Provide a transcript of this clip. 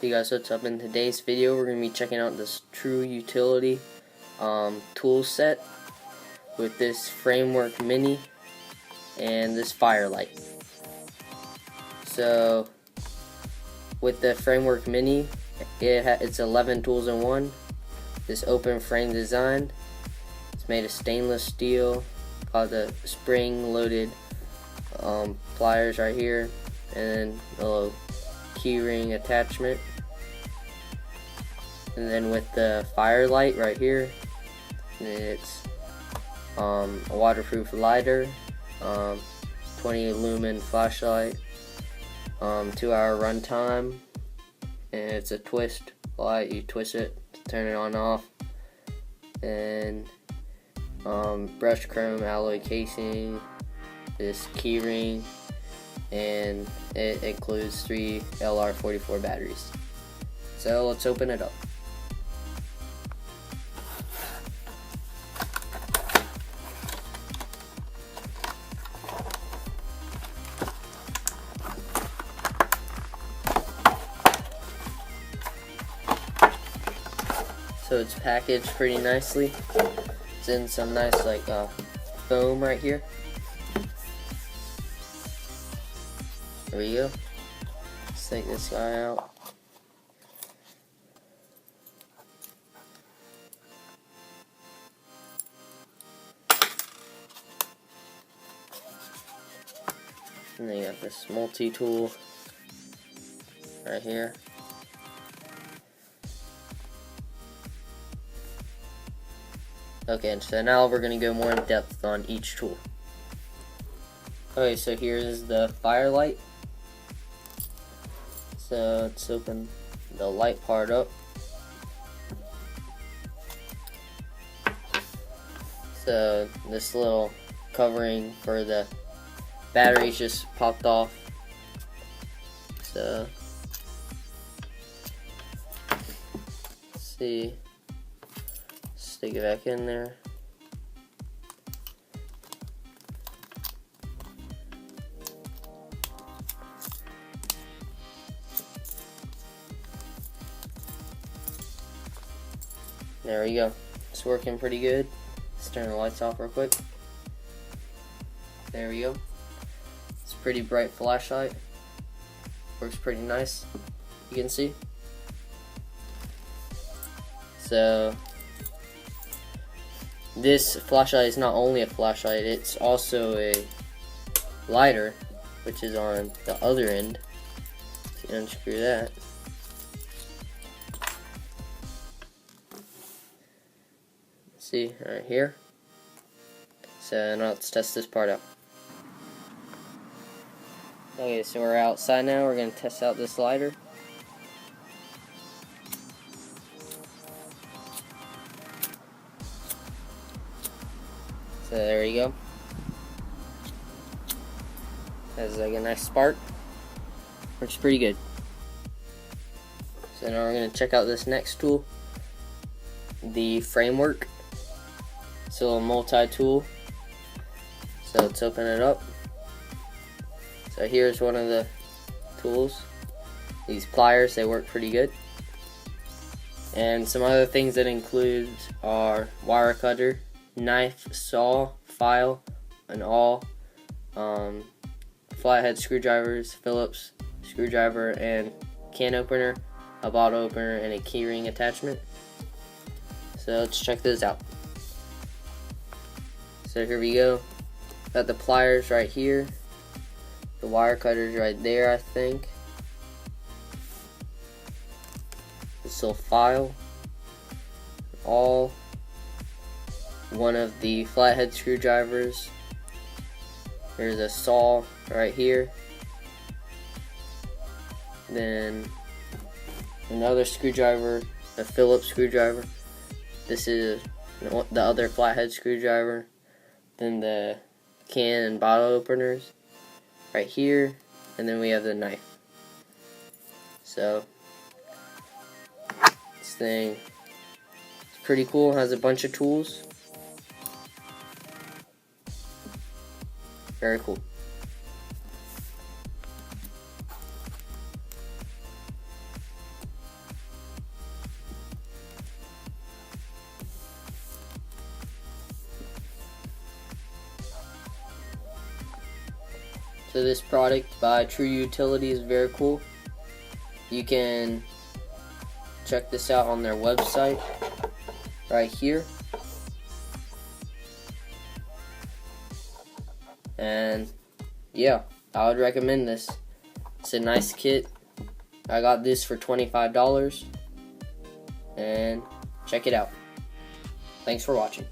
Hey guys, what's up? In today's video we're going to be checking out this true utility tool set with this Framework Mini and this Firelight. So with the Framework Mini, it's 11 tools in one. This open frame design, it's made of stainless steel, got the spring loaded pliers right here, and a little keyring attachment. And then with the Firelight right here, it's a waterproof lighter, 20 lumen flashlight, 2-hour runtime, and it's a twist light. You twist it to turn it on off. And brushed chrome alloy casing, this keyring, and it includes 3 LR44 batteries. So let's open it up. So it's packaged pretty nicely. It's in some nice foam right here. There we go. Let's take this guy out. And then you got this multi-tool right here. Okay, so now we're going to go more in depth on each tool. Okay, so here's the Firelight. So let's open the light part up. So this little covering for the batteries just popped off. So let's see. Stick it back in there. There we go. It's working pretty good. Let's turn the lights off real quick. There we go. It's a pretty bright flashlight. Works pretty nice. You can see. So this flashlight is not only a flashlight, it's also a lighter, which is on the other end. If you unscrew that. See, right here. So now let's test this part out. Okay, so we're outside now. We're going to test out this lighter. So there you go. Has like a nice spark. Works pretty good. So now we're going to check out this next tool, the Framework. It's a little multi-tool. So let's open it up. So here's one of the tools. These pliers, they work pretty good. And some other things that includes are wire cutter, knife, saw, file, and all, flathead screwdrivers, Phillips screwdriver, and can opener, a bottle opener, and a keyring attachment. So let's check this out. So here we go. Got the pliers right here. The wire cutters right there, I think. This little file. All. One of the flathead screwdrivers. There's a saw right here. Then another screwdriver, a Phillips screwdriver. This is the other flathead screwdriver. Then the can and bottle openers right here, and then we have the knife. So this thing is pretty cool. It has a bunch of tools. Very cool. So this product by True Utility is very cool. You can check this out on their website right here. And yeah, I would recommend this. It's a nice kit. I got this for $25, and check it out. Thanks for watching.